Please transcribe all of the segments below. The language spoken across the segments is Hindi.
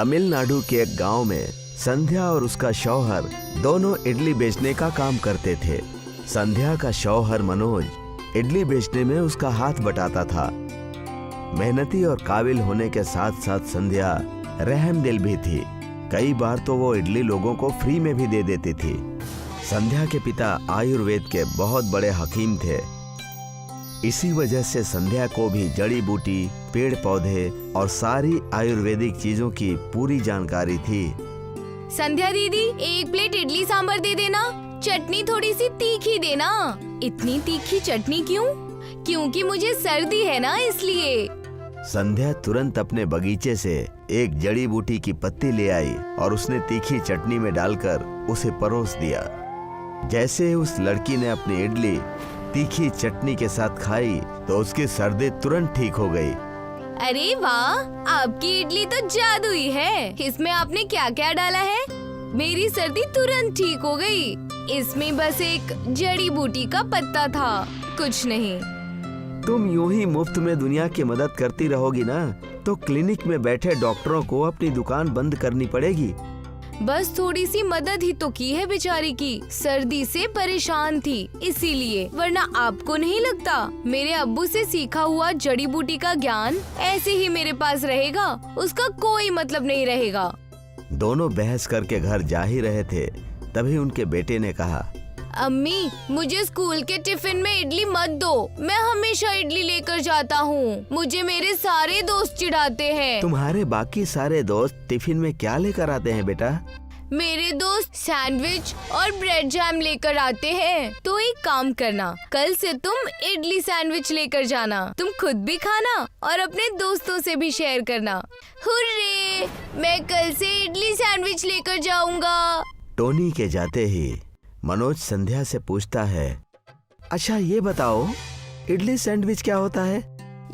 तमिलनाडु के एक गांव में संध्या और उसका शौहर दोनों इडली बेचने का काम करते थे। संध्या का शौहर मनोज इडली बेचने में उसका हाथ बटाता था। मेहनती और काबिल होने के साथ साथ संध्या रहमदिल भी थी। कई बार तो वो इडली लोगों को फ्री में भी दे देती थी। संध्या के पिता आयुर्वेद के बहुत बड़े हकीम थे। इसी वजह से संध्या को भी जड़ी बूटी, पेड़ पौधे और सारी आयुर्वेदिक चीजों की पूरी जानकारी थी। संध्या दीदी, एक प्लेट इडली सांभर दे देना, चटनी थोड़ी सी तीखी देना। इतनी तीखी चटनी क्यों? क्योंकि मुझे सर्दी है ना, इसलिए। संध्या तुरंत अपने बगीचे से एक जड़ी बूटी की पत्ती ले आई और उसने तीखी चटनी में डालकर उसे परोस दिया। जैसे ही उस लड़की ने अपनी इडली तीखी चटनी के साथ खाई तो उसकी सर्दी तुरंत ठीक हो गई। अरे वाह, आपकी इडली तो जादुई है। इसमें आपने क्या क्या डाला है? मेरी सर्दी तुरंत ठीक हो गई। इसमें बस एक जड़ी बूटी का पत्ता था, कुछ नहीं। तुम यूं ही मुफ्त में दुनिया की मदद करती रहोगी ना, तो क्लिनिक में बैठे डॉक्टरों को अपनी दुकान बंद करनी पड़ेगी। बस थोड़ी सी मदद ही तो की है बेचारी की। सर्दी से परेशान थी इसीलिए, वरना आपको नहीं लगता मेरे अब्बू से सीखा हुआ जड़ी बूटी का ज्ञान ऐसे ही मेरे पास रहेगा? उसका कोई मतलब नहीं रहेगा। दोनों बहस करके घर जा ही रहे थे, तभी उनके बेटे ने कहा, अम्मी, मुझे स्कूल के टिफिन में इडली मत दो। मैं हमेशा इडली लेकर जाता हूँ। मुझे मेरे सारे दोस्त चिढ़ाते हैं। तुम्हारे बाकी सारे दोस्त टिफिन में क्या लेकर आते हैं बेटा? मेरे दोस्त सैंडविच और ब्रेड जैम लेकर आते हैं। तो एक काम करना, कल से तुम इडली सैंडविच लेकर जाना। तुम खुद भी खाना और अपने दोस्तों से भी शेयर करना। हुर्रे! मैं कल से इडली सैंडविच लेकर जाऊंगा। टोनी के जाते ही मनोज संध्या से पूछता है, अच्छा ये बताओ, इडली सैंडविच क्या होता है?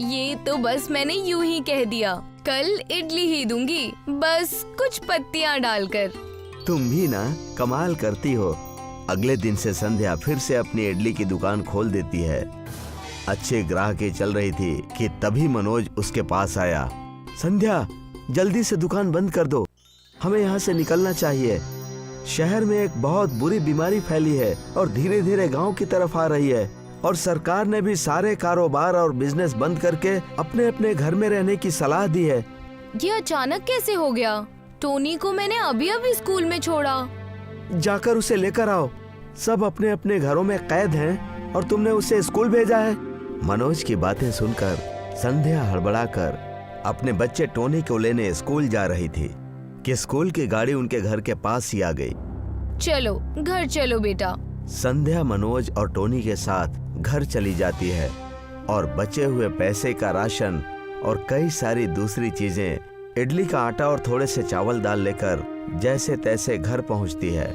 ये तो बस मैंने यूं ही कह दिया। कल इडली ही दूंगी, बस कुछ पत्तियां डालकर। तुम भी ना कमाल करती हो। अगले दिन से संध्या फिर से अपनी इडली की दुकान खोल देती है। अच्छे ग्राहकी चल रही थी कि तभी मनोज उसके पास आया। संध्या, जल्दी से दुकान बंद कर दो, हमें यहाँ से निकलना चाहिए। शहर में एक बहुत बुरी बीमारी फैली है और धीरे धीरे गांव की तरफ आ रही है, और सरकार ने भी सारे कारोबार और बिजनेस बंद करके अपने अपने घर में रहने की सलाह दी है। ये अचानक कैसे हो गया? टोनी को मैंने अभी अभी स्कूल में छोड़ा। जाकर उसे लेकर आओ। सब अपने अपने घरों में कैद हैं और तुमने उसे स्कूल भेजा है। मनोज की बातें सुनकर संध्या हड़बड़ाकर अपने बच्चे टोनी को लेने स्कूल जा रही थी कि स्कूल की गाड़ी उनके घर के पास ही आ गई। चलो घर चलो बेटा। संध्या मनोज और टोनी के साथ घर चली जाती है और बचे हुए पैसे का राशन और कई सारी दूसरी चीजें, इडली का आटा और थोड़े से चावल दाल लेकर जैसे तैसे घर पहुंचती है।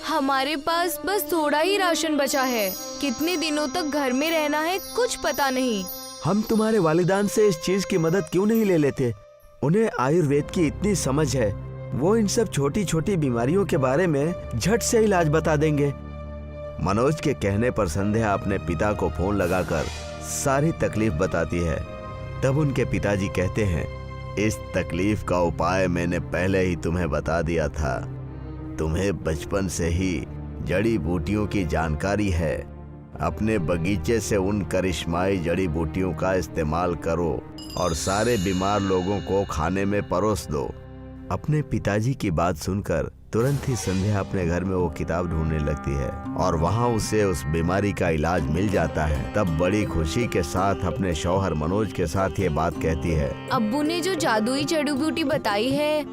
हमारे पास बस थोड़ा ही राशन बचा है। कितने दिनों तक घर में रहना है कुछ पता नहीं। हम तुम्हारे वालिदान से इस चीज की मदद क्यों नहीं ले लेते? उन्हें आयुर्वेद की इतनी समझ है, वो इन सब छोटी छोटी बीमारियों के बारे में झट से इलाज बता देंगे। मनोज के कहने पर संध्या अपने पिता को फोन लगाकर सारी तकलीफ बताती है। तब उनके पिताजी कहते हैं, इस तकलीफ का उपाय मैंने पहले ही तुम्हें बता दिया था। तुम्हें बचपन से ही जड़ी बूटियों की जानकारी है। अपने बगीचे से उन करिश्माई जड़ी बूटियों का इस्तेमाल करो और सारे बीमार लोगों को खाने में परोस दो। अपने पिताजी की बात सुनकर तुरंत ही संध्या अपने घर में वो किताब ढूंढने लगती है और वहाँ उसे उस बीमारी का इलाज मिल जाता है। तब बड़ी खुशी के साथ अपने शौहर मनोज के साथ ये बात कहती है, अब्बू ने जो जादुई जड़ी बूटी बताई है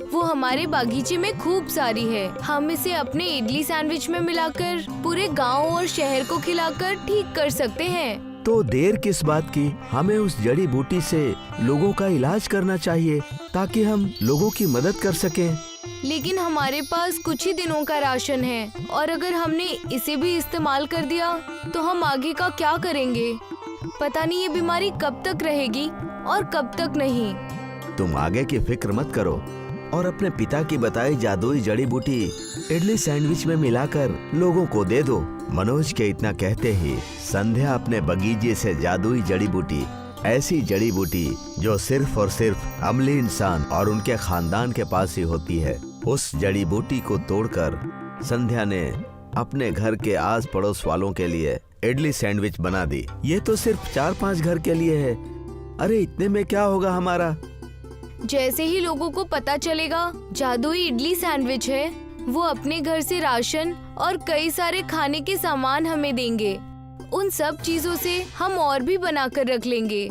वो हमारे बागीचे में खूब सारी है। हम इसे अपने इडली सैंडविच में मिलाकर पूरे गांव और शहर को खिलाकर ठीक कर सकते हैं। तो देर किस बात की, हमें उस जड़ी बूटी से लोगों का इलाज करना चाहिए ताकि हम लोगों की मदद कर सकें। लेकिन हमारे पास कुछ ही दिनों का राशन है और अगर हमने इसे भी इस्तेमाल कर दिया तो हम आगे का क्या करेंगे? पता नहीं ये बीमारी कब तक रहेगी और कब तक नहीं। तुम आगे की फिक्र मत करो और अपने पिता की बताई जादुई जड़ी बूटी इडली सैंडविच में मिलाकर लोगों को दे दो। मनोज के इतना कहते ही संध्या अपने बगीचे से जादुई जड़ी बूटी ऐसी जड़ी बूटी जो सिर्फ और सिर्फ अमली इंसान और उनके खानदान के पास ही होती है, उस जड़ी बूटी को तोड़कर संध्या ने अपने घर के आस पड़ोस वालों के लिए इडली सैंडविच बना दी। ये तो सिर्फ 4-5 घर के लिए है। अरे इतने में क्या होगा हमारा। जैसे ही लोगों को पता चलेगा जादुई इडली सैंडविच है, वो अपने घर से राशन और कई सारे खाने के सामान हमें देंगे। उन सब चीजों से हम और भी बनाकर रख लेंगे।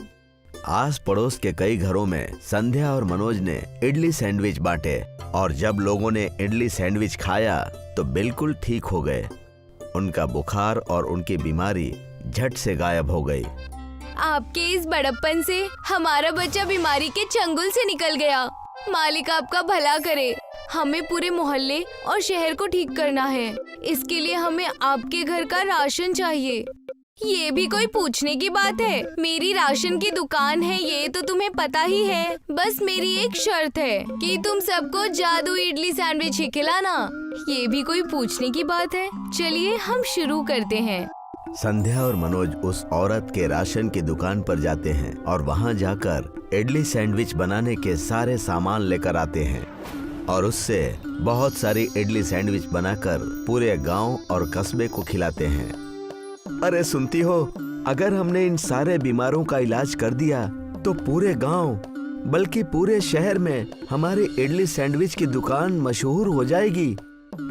आस पड़ोस के कई घरों में संध्या और मनोज ने इडली सैंडविच बांटे और जब लोगों ने इडली सैंडविच खाया तो बिल्कुल ठीक हो गए। उनका बुखार और उनकी बीमारी झट से गायब हो गई। आपके इस बड़प्पन से हमारा बच्चा बीमारी के चंगुल से निकल गया। मालिक आपका भला करे। हमें पूरे मोहल्ले और शहर को ठीक करना है। इसके लिए हमें आपके घर का राशन चाहिए। ये भी कोई पूछने की बात है? मेरी राशन की दुकान है, ये तो तुम्हें पता ही है। बस मेरी एक शर्त है कि तुम सबको जादू इडली सैंडविच ही खिलाना। ये भी कोई पूछने की बात है? चलिए हम शुरू करते हैं। संध्या और मनोज उस औरत के राशन की दुकान पर जाते हैं और वहां जाकर इडली सैंडविच बनाने के सारे सामान लेकर आते हैं और उससे बहुत सारी इडली सैंडविच बनाकर पूरे गांव और कस्बे को खिलाते हैं। अरे सुनती हो, अगर हमने इन सारे बीमारों का इलाज कर दिया तो पूरे गांव बल्कि पूरे शहर में हमारे इडली सैंडविच की दुकान मशहूर हो जाएगी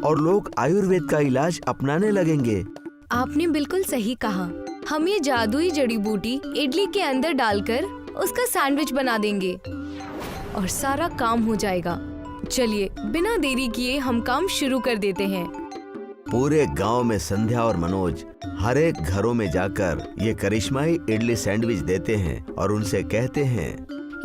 और लोग आयुर्वेद का इलाज अपनाने लगेंगे। आपने बिल्कुल सही कहा। हम ये जादुई जड़ी बूटी इडली के अंदर डालकर उसका सैंडविच बना देंगे और सारा काम हो जाएगा। चलिए बिना देरी किए हम काम शुरू कर देते हैं। पूरे गांव में संध्या और मनोज हर एक घरों में जाकर ये करिश्माई इडली सैंडविच देते हैं और उनसे कहते हैं,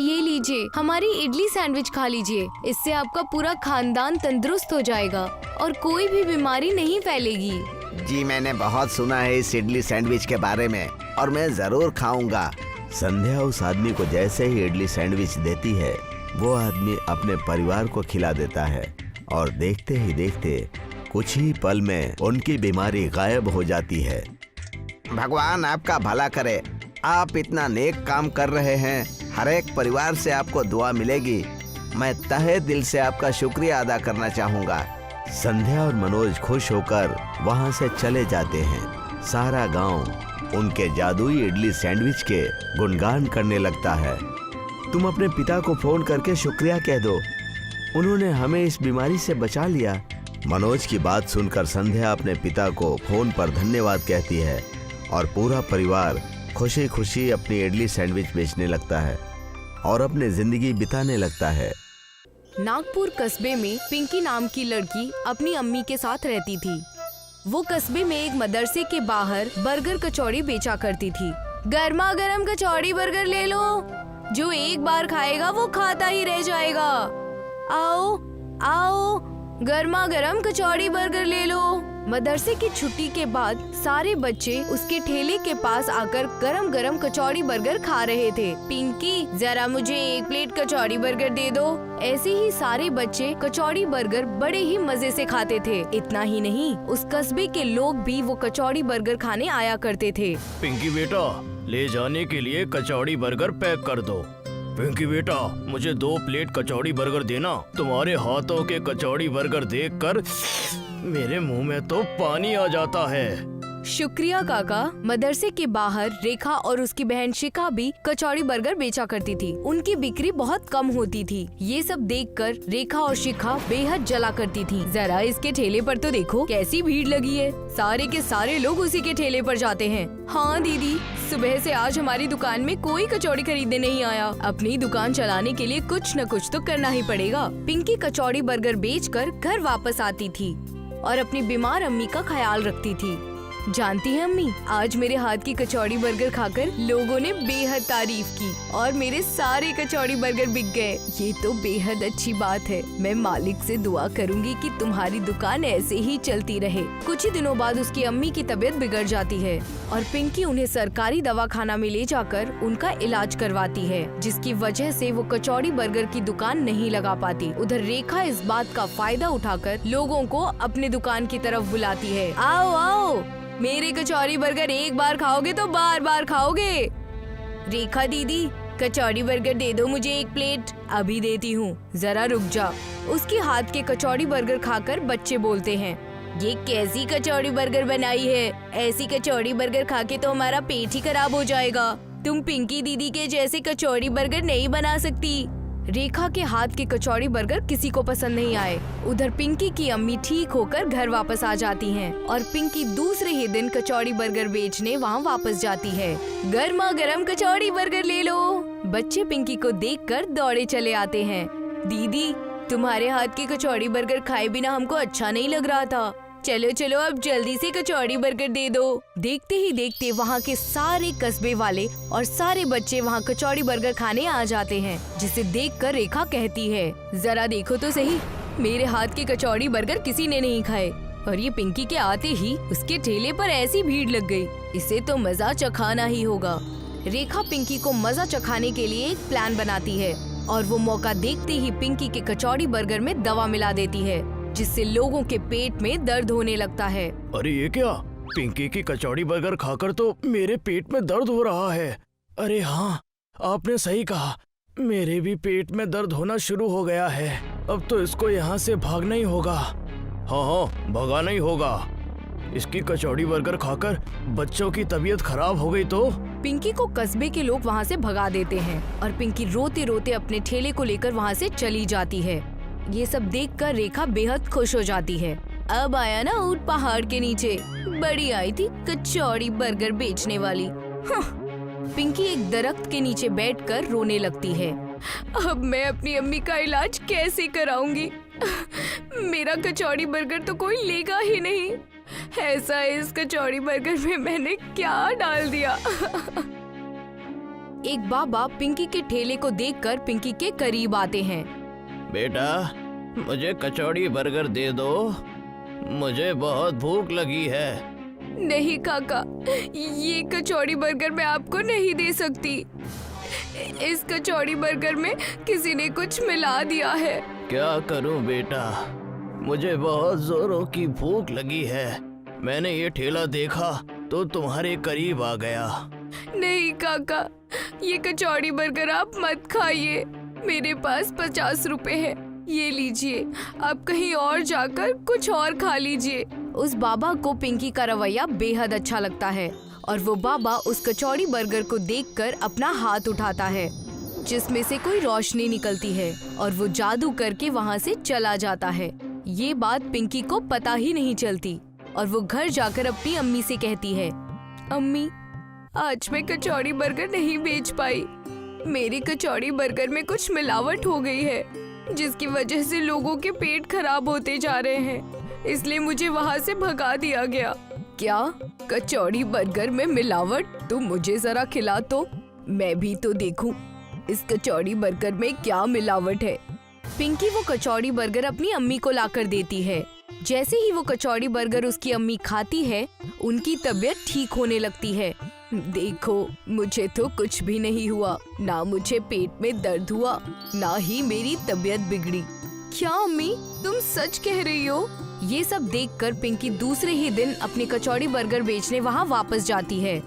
ये लीजिए, हमारी इडली सैंडविच खा लीजिए। इससे आपका पूरा खानदान तंदुरुस्त हो जाएगा और कोई भी बीमारी नहीं फैलेगी। जी मैंने बहुत सुना है इस इडली सैंडविच के बारे में और मैं जरूर खाऊंगा। संध्या उस आदमी को जैसे ही इडली सैंडविच देती है, वो आदमी अपने परिवार को खिला देता है और देखते ही देखते कुछ ही पल में उनकी बीमारी गायब हो जाती है। भगवान आपका भला करे। आप इतना नेक काम कर रहे हैं। हर एक परिवार से आपको दुआ मिलेगी। मैं तहे दिल से आपका शुक्रिया अदा करना चाहूँगा। संध्या और मनोज खुश होकर वहाँ से चले जाते हैं। सारा गांव उनके जादुई इडली सैंडविच के गुणगान करने लगता है। तुम अपने पिता को फोन करके शुक्रिया कह दो, उन्होंने हमें इस बीमारी से बचा लिया। मनोज की बात सुनकर संध्या अपने पिता को फोन पर धन्यवाद कहती है और पूरा परिवार खुशी खुशी अपनी इडली सैंडविच बेचने लगता है और अपनी जिंदगी बिताने लगता है। नागपुर कस्बे में पिंकी नाम की लड़की अपनी अम्मी के साथ रहती थी। वो कस्बे में एक मदरसे के बाहर बर्गर कचौड़ी बेचा करती थी। गर्मा गर्म कचौड़ी बर्गर ले लो, जो एक बार खाएगा वो खाता ही रह जाएगा। आओ आओ, गर्मा गर्म कचौड़ी बर्गर ले लो। मदरसे की छुट्टी के बाद सारे बच्चे उसके ठेले के पास आकर गरम गरम कचौड़ी बर्गर खा रहे थे। पिंकी, जरा मुझे एक प्लेट कचौड़ी बर्गर दे दो। ऐसे ही सारे बच्चे कचौड़ी बर्गर बड़े ही मजे से खाते थे। इतना ही नहीं, उस कस्बे के लोग भी वो कचौड़ी बर्गर खाने आया करते थे। पिंकी बेटा, ले जाने के लिए कचौड़ी बर्गर पैक कर दो। पिंकी बेटा, मुझे 2 प्लेट कचौड़ी बर्गर देना। तुम्हारे हाथों के कचौड़ी बर्गर देखकर मेरे मुंह में तो पानी आ जाता है। शुक्रिया काका। मदरसे के बाहर रेखा और उसकी बहन शिखा भी कचौड़ी बर्गर बेचा करती थी। उनकी बिक्री बहुत कम होती थी। ये सब देखकर रेखा और शिखा बेहद जला करती थी। जरा इसके ठेले पर तो देखो कैसी भीड़ लगी है। सारे के सारे लोग उसी के ठेले पर जाते हैं। हाँ दीदी, सुबह से आज हमारी दुकान में कोई कचौड़ी खरीदने नहीं आया। अपनी दुकान चलाने के लिए कुछ न कुछ तो करना ही पड़ेगा। पिंकी कचौड़ी बर्गर बेचकर घर वापस आती थी और अपनी बीमार अम्मी का ख्याल रखती थी। जानती है अम्मी, आज मेरे हाथ की कचौड़ी बर्गर खाकर लोगों ने बेहद तारीफ की और मेरे सारे कचौड़ी बर्गर बिक गए। ये तो बेहद अच्छी बात है। मैं मालिक से दुआ करूंगी कि तुम्हारी दुकान ऐसे ही चलती रहे। कुछ ही दिनों बाद उसकी अम्मी की तबीयत बिगड़ जाती है और पिंकी उन्हें सरकारी दवाखाना में ले जाकर उनका इलाज करवाती है, जिसकी वजह से वो कचौड़ी बर्गर की दुकान नहीं लगा पाती। उधर रेखा इस बात का फायदा उठाकर लोगों को अपने दुकान की तरफ बुलाती है। आओ आओ, मेरे कचौड़ी बर्गर एक बार खाओगे तो बार बार खाओगे। रेखा दीदी, कचौड़ी बर्गर दे दो मुझे 1 प्लेट। अभी देती हूँ, जरा रुक जा। उसके हाथ के कचौड़ी बर्गर खाकर बच्चे बोलते हैं, ये कैसी कचौड़ी बर्गर बनाई है? ऐसी कचौड़ी बर्गर खा के तो हमारा पेट ही खराब हो जाएगा। तुम पिंकी दीदी के जैसे कचौड़ी बर्गर नहीं बना सकती। रेखा के हाथ के कचौड़ी बर्गर किसी को पसंद नहीं आए। उधर पिंकी की अम्मी ठीक होकर घर वापस आ जाती हैं और पिंकी दूसरे ही दिन कचौड़ी बर्गर बेचने वहाँ वापस जाती है। गर्मा गर्म कचौड़ी बर्गर ले लो। बच्चे पिंकी को देखकर दौड़े चले आते हैं। दीदी, तुम्हारे हाथ की कचौड़ी बर्गर खाए बिना हमको अच्छा नहीं लग रहा था। चलो चलो अब जल्दी से कचौड़ी बर्गर दे दो। देखते ही देखते वहाँ के सारे कस्बे वाले और सारे बच्चे वहाँ कचौड़ी बर्गर खाने आ जाते हैं, जिसे देखकर रेखा कहती है, जरा देखो तो सही, मेरे हाथ के कचौड़ी बर्गर किसी ने नहीं खाए। और ये पिंकी के आते ही उसके ठेले पर ऐसी भीड़ लग गई, इसे तो मजा चखाना ही होगा। रेखा पिंकी को मजा चखाने के लिए एक प्लान बनाती है और वो मौका देखते ही पिंकी के कचौड़ी बर्गर में दवा मिला देती है, जिससे लोगों के पेट में दर्द होने लगता है। अरे ये क्या? पिंकी की कचौड़ी बर्गर खाकर तो मेरे पेट में दर्द हो रहा है। अरे हाँ, आपने सही कहा, मेरे भी पेट में दर्द होना शुरू हो गया है। अब तो इसको यहाँ से भागना ही होगा। हाँ, भगाना ही होगा। इसकी कचौड़ी बर्गर खाकर बच्चों की तबीयत खराब हो गई तो। पिंकी को कस्बे के लोग वहाँ से भगा देते हैं और पिंकी रोते रोते अपने ठेले को लेकर वहाँ से चली जाती है। ये सब देखकर रेखा बेहद खुश हो जाती है। अब आया ना ऊंट पहाड़ के नीचे, बड़ी आई थी कचौड़ी बर्गर बेचने वाली। पिंकी एक दरख्त के नीचे बैठकर रोने लगती है। अब मैं अपनी अम्मी का इलाज कैसे कराऊंगी? मेरा कचौड़ी बर्गर तो कोई लेगा ही नहीं। ऐसा इस कचौड़ी बर्गर में मैंने क्या डाल दिया? एक बाबा पिंकी के ठेले को देखकर पिंकी के करीब आते हैं। बेटा, मुझे कचौड़ी बर्गर दे दो, मुझे बहुत भूख लगी है। नहीं काका, ये कचौड़ी बर्गर मैं आपको नहीं दे सकती। इस कचौड़ी बर्गर में किसी ने कुछ मिला दिया है। क्या करूं बेटा, मुझे बहुत जोरों की भूख लगी है। मैंने ये ठेला देखा तो तुम्हारे करीब आ गया। नहीं काका, ये कचौड़ी बर्गर आप मत खाइए। मेरे पास 50 रुपए है, ये लीजिए, आप कहीं और जाकर कुछ और खा लीजिए। उस बाबा को पिंकी का रवैया बेहद अच्छा लगता है और वो बाबा उस कचौड़ी बर्गर को देखकर अपना हाथ उठाता है, जिसमें से कोई रोशनी निकलती है और वो जादू करके वहाँ से चला जाता है। ये बात पिंकी को पता ही नहीं चलती और वो घर जाकर अपनी अम्मी से कहती है, अम्मी, आज मैं कचौड़ी बर्गर नहीं बेच पाई। मेरी कचौड़ी बर्गर में कुछ मिलावट हो गई है, जिसकी वजह से लोगों के पेट खराब होते जा रहे हैं, इसलिए मुझे वहाँ से भगा दिया गया। क्या कचौड़ी बर्गर में मिलावट? तुम मुझे जरा खिला तो मैं भी तो देखूं इस कचौड़ी बर्गर में क्या मिलावट है। पिंकी वो कचौड़ी बर्गर अपनी अम्मी को लाकर देती है। जैसे ही वो कचौड़ी बर्गर उसकी अम्मी खाती है, उनकी तबीयत ठीक होने लगती है। देखो, मुझे तो कुछ भी नहीं हुआ, ना मुझे पेट में दर्द हुआ, ना ही मेरी तबीयत बिगड़ी। क्या अम्मी, तुम सच कह रही हो? ये सब देखकर पिंकी दूसरे ही दिन अपनी कचौड़ी बर्गर बेचने वहाँ वापस जाती है।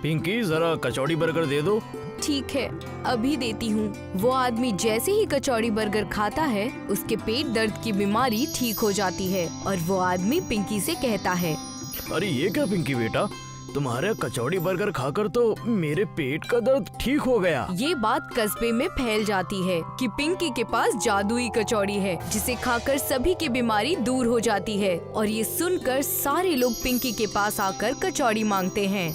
पिंकी, जरा कचौड़ी बर्गर दे दो। ठीक है, अभी देती हूँ। वो आदमी जैसे ही कचौड़ी बर्गर खाता है, उसके पेट दर्द की बीमारी ठीक हो जाती है और वो आदमी पिंकी से कहता है, अरे ये क्या पिंकी बेटा, तुम्हारे कचौड़ी बर्गर खाकर तो मेरे पेट का दर्द ठीक हो गया। ये बात कस्बे में फैल जाती है कि पिंकी के पास जादुई कचौड़ी है, जिसे खाकर सभी की बीमारी दूर हो जाती है। और ये सुनकर सारे लोग पिंकी के पास आकर कचौड़ी मांगते हैं।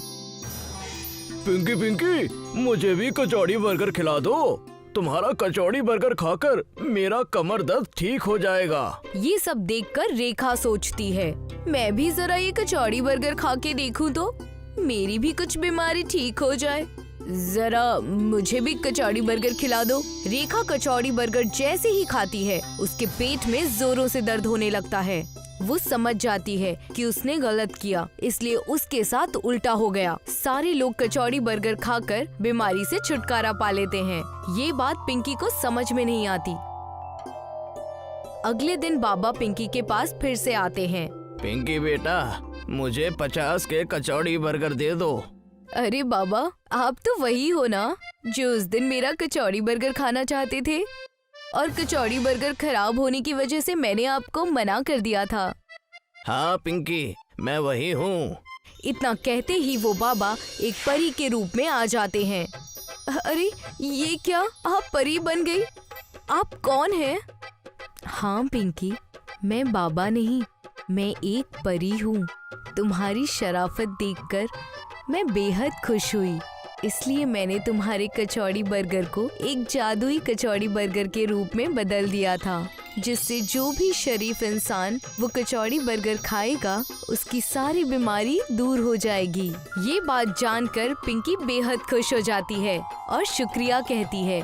पिंकी पिंकी, मुझे भी कचौड़ी बर्गर खिला दो। तुम्हारा कचौड़ी बर्गर खाकर मेरा कमर दर्द ठीक हो जाएगा। ये सब देखकर रेखा सोचती है, मैं भी जरा ये कचौड़ी बर्गर खा के देखूं तो मेरी भी कुछ बीमारी ठीक हो जाए। जरा मुझे भी कचौड़ी बर्गर खिला दो। रेखा कचौड़ी बर्गर जैसे ही खाती है, उसके पेट में जोरों से दर्द होने लगता है। वो समझ जाती है कि उसने गलत किया, इसलिए उसके साथ उल्टा हो गया। सारे लोग कचौड़ी बर्गर खाकर बीमारी से छुटकारा पा लेते हैं। ये बात पिंकी को समझ में नहीं आती। अगले दिन बाबा पिंकी के पास फिर से आते हैं। पिंकी बेटा, मुझे 50 के कचौड़ी बर्गर दे दो। अरे बाबा, आप तो वही हो ना जो उस दिन मेरा कचौड़ी बर्गर खाना चाहते थे और कचौड़ी बर्गर खराब होने की वजह से मैंने आपको मना कर दिया था। हाँ पिंकी, मैं वही हूँ। इतना कहते ही वो बाबा एक परी के रूप में आ जाते हैं। अरे ये क्या, आप परी बन गई? आप कौन हैं? हाँ पिंकी, मैं बाबा नहीं, मैं एक परी हूँ। तुम्हारी शराफत देखकर मैं बेहद खुश हुई, इसलिए मैंने तुम्हारे कचौड़ी बर्गर को एक जादुई कचौड़ी बर्गर के रूप में बदल दिया था, जिससे जो भी शरीफ इंसान वो कचौड़ी बर्गर खाएगा उसकी सारी बीमारी दूर हो जाएगी। ये बात जानकर पिंकी बेहद खुश हो जाती है और शुक्रिया कहती है।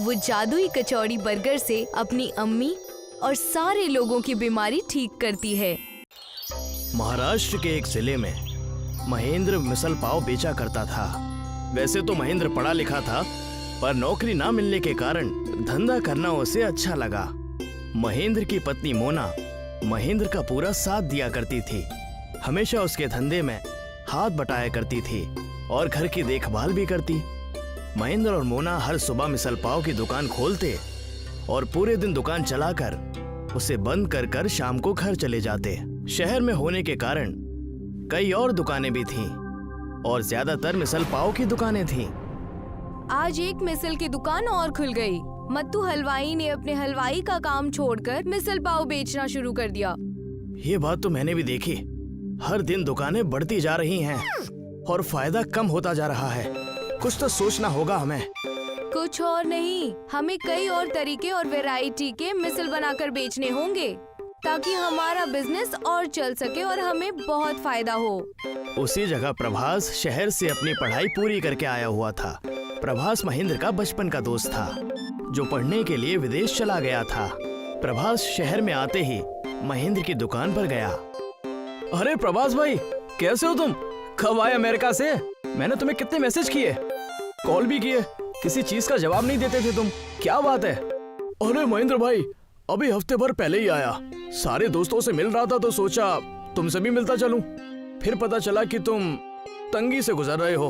वो जादुई कचौड़ी बर्गर से अपनी अम्मी और सारे लोगों की बीमारी ठीक करती है। महाराष्ट्र के एक जिले में महेंद्र मिसल पाव बेचा करता था। वैसे तो महेंद्र पढ़ा लिखा था, पर नौकरी ना मिलने के कारण धंधा करना उसे अच्छा लगा। महेंद्र की पत्नी मोना महेंद्र का पूरा साथ दिया करती थी, हमेशा उसके धंधे में हाथ बटाया करती थी और घर की देखभाल भी करती। महेंद्र और मोना हर सुबह मिसल पाव की दुकान खोलते और पूरे दिन दुकान चलाकर उसे बंद कर कर शाम को घर चले जाते। शहर में होने के कारण कई और दुकानें भी थीं और ज्यादातर मिसल पाव की दुकानें थीं। आज एक मिसल की दुकान और खुल गई। मत्तू हलवाई ने अपने हलवाई का काम छोड़कर मिसल पाव बेचना शुरू कर दिया। ये बात तो मैंने भी देखी, हर दिन दुकानें बढ़ती जा रही हैं और फायदा कम होता जा रहा है। कुछ तो सोचना होगा हमें। कुछ और नहीं, हमें कई और तरीके और वैरायटी के मिसल बनाकर बेचने होंगे ताकि हमारा बिजनेस और चल सके और हमें बहुत फायदा हो। उसी जगह प्रभास शहर से अपनी पढ़ाई पूरी करके आया हुआ था। प्रभास महेंद्र का बचपन का दोस्त था जो पढ़ने के लिए विदेश चला गया था। प्रभास शहर में आते ही महेंद्र की दुकान पर गया। अरे प्रभास भाई, कैसे हो तुम? कब आए अमेरिका से? मैंने तुम्हें कितने मैसेज किए, कॉल भी किए, किसी चीज का जवाब नहीं देते थे तुम। क्या बात है? अरे महेंद्र भाई, अभी हफ्ते भर पहले ही आया। सारे दोस्तों से मिल रहा था तो सोचा तुमसे भी मिलता चलूं। फिर पता चला कि तुम तंगी से गुजर रहे हो,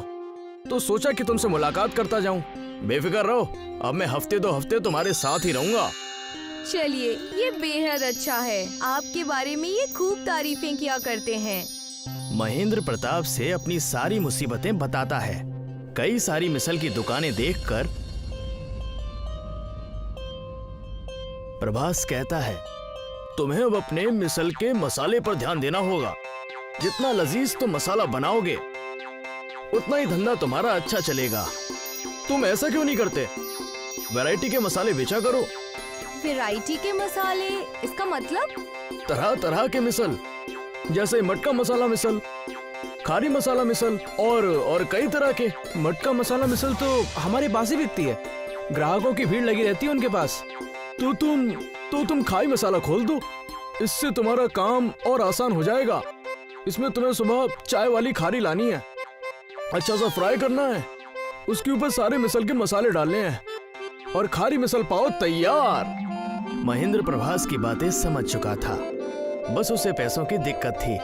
तो सोचा कि तुमसे मुलाकात करता जाऊं। बेफिक्र रहो, अब मैं हफ्ते 2 हफ्ते तुम्हारे साथ ही रहूंगा। चलिए, ये बेहद अच्छा है। आपके बारे में ये खूब तारीफें किया करते हैं। महेंद्र प्रताप से अपनी सारी मुसीबतें बताता है। कई सारी मिसल की दुकानें देखकर प्रभास कहता है, तुम्हें अब अपने मिसल के मसाले पर ध्यान देना होगा। जितना लजीज तुम मसाला बनाओगे उतना ही धंधा तुम्हारा अच्छा चलेगा। तुम ऐसा क्यों नहीं करते? वैरायटी के मसाले बेचा करो। वैरायटी के मसाले, इसका मतलब? तरह तरह के मिसल, जैसे मटका मसाला मिसल, खारी मसाला मिसल और कई तरह के। मटका मसाला मिसल तो हमारे पास ही बिकती है, ग्राहकों की भीड़ लगी रहती है उनके पास। तो तुम खाई मसाला खोल दो, इससे तुम्हारा काम और आसान हो जाएगा। इसमें तुम्हें सुबह चाय वाली खारी लानी है, अच्छा सा फ्राई करना है, उसके ऊपर सारे मिसल के मसाले डालने हैं और खारी मिसल पाव तैयार। महेंद्र प्रभास की बातें समझ चुका था, बस उसे पैसों की दिक्कत थी।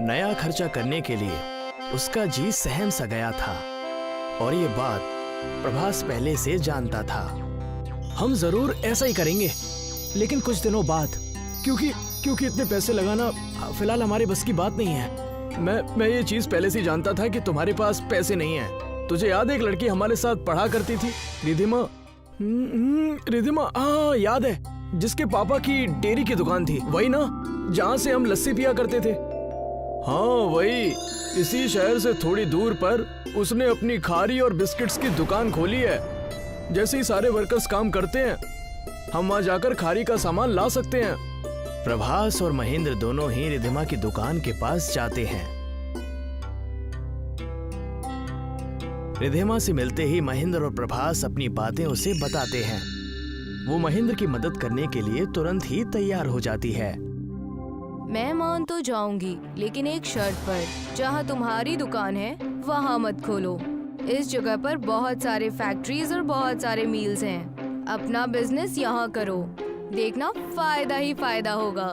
नया खर्चा करने के लिए उसका जी सहम सा गया था और ये बात प्रभास पहले से जानता था। हम जरूर ऐसा ही करेंगे, लेकिन कुछ दिनों बाद, क्योंकि इतने पैसे लगाना फिलहाल हमारे बस की बात नहीं है। मैं ये चीज पहले से जानता था कि तुम्हारे पास पैसे नहीं है। तुझे याद है एक लड़की हमारे साथ पढ़ा करती थी, रिधिमा? रिधिमा, हाँ याद है, जिसके पापा की डेयरी की दुकान थी, वही ना जहाँ से हम लस्सी पिया करते थे? हाँ वही। इसी शहर से थोड़ी दूर पर उसने अपनी खारी और बिस्किट्स की दुकान खोली है। जैसे ही सारे वर्कर्स काम करते हैं, हम वहाँ जाकर खारी का सामान ला सकते हैं। प्रभास और महेंद्र दोनों ही रिधिमा की दुकान के पास जाते हैं। रिधिमा से मिलते ही महेंद्र और प्रभास अपनी बातें उसे बताते हैं। वो महेंद्र की मदद करने के लिए तुरंत ही तैयार हो जाती है। मैं मान तो जाऊंगी, लेकिन एक शर्त पर। जहाँ तुम्हारी दुकान है वहाँ मत खोलो। इस जगह पर बहुत सारे फैक्ट्रीज और बहुत सारे मील्स हैं। अपना बिजनेस यहाँ करो, देखना फायदा ही फायदा होगा।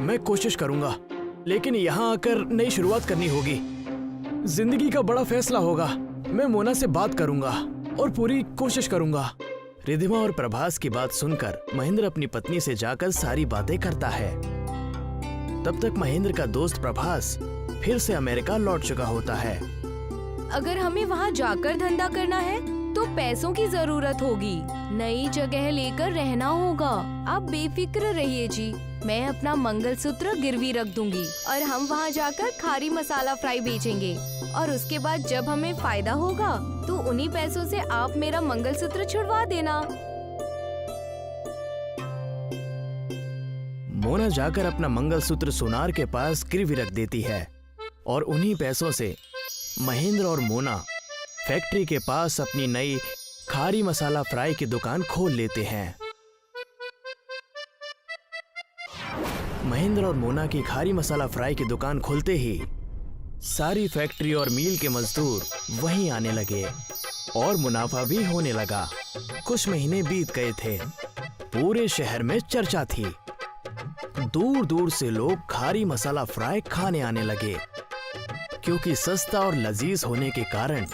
मैं कोशिश करूंगा, लेकिन यहाँ आकर नई शुरुआत करनी होगी। जिंदगी का बड़ा फैसला होगा। मैं मोना से बात करूंगा और पूरी कोशिश करूंगा। रिद्धिमा और प्रभास की बात सुनकर महेंद्र अपनी पत्नी से जाकर सारी बातें करता है। तब तक महेंद्र का दोस्त प्रभास फिर से अमेरिका लौट चुका होता है। अगर हमें वहाँ जाकर धंधा करना है तो पैसों की जरूरत होगी, नई जगह लेकर रहना होगा। आप बेफिक्र रहिए जी, मैं अपना मंगलसूत्र गिरवी रख दूंगी और हम वहाँ जाकर खारी मसाला फ्राई बेचेंगे और उसके बाद जब हमें फायदा होगा तो उन्हीं पैसों से आप मेरा मंगलसूत्र छुड़वा देना। मोना जाकर अपना मंगलसूत्र सोनार के पास गिरवी रख देती है और उन्हीं पैसों से महेंद्र और मोना फैक्ट्री के पास अपनी नई खारी मसाला फ्राई की दुकान खोल लेते हैं। महेंद्र और मोना की खारी मसाला फ्राई की दुकान खुलते ही सारी फैक्ट्री और मील के मजदूर वहीं आने लगे और मुनाफा भी होने लगा। कुछ महीने बीत गए थे। पूरे शहर में चर्चा थी। दूर दूर से लोग खारी मसाला फ्राई खाने आने लगे क्योंकि सस्ता और लजीज होने के कारण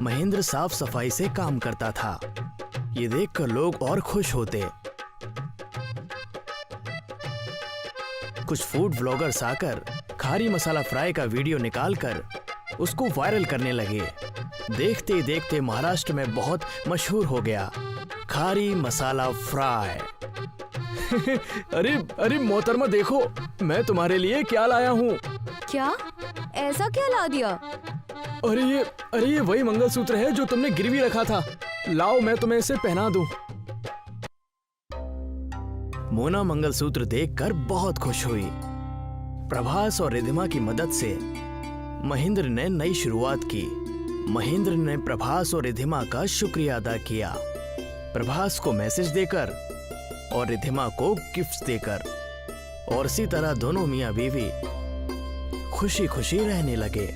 महेंद्र साफ सफाई से काम करता था। ये देखकर लोग और खुश होते। कुछ फूड व्लॉगर्स आकर खारी मसाला फ्राई का वीडियो निकालकर उसको वायरल करने लगे। देखते ही देखते महाराष्ट्र में बहुत मशहूर हो गया खारी मसाला फ्राई। अरे मोहतरमा देखो, मैं तुम्हारे लिए क्या लाया हूँ। क्या? ऐसा क्या ला दिया? अरे ये वही मंगलसूत्र है जो तुमने गिरवी रखा था। लाओ मैं तुम्हें इसे पहना दूं। मोना मंगलसूत्र देखकर बहुत खुश हुई। प्रभास और रिद्धिमा की मदद से महेंद्र ने नई शुरुआत की। महेंद्र ने प्रभास और रिद्धिमा का शुक्रिया अदा किया, प्रभास को मैसेज देकर और रिद्धिमा को गिफ्ट्स देकर, और इसी तरह दोनों मियां बीवी खुशी खुशी रहने लगे।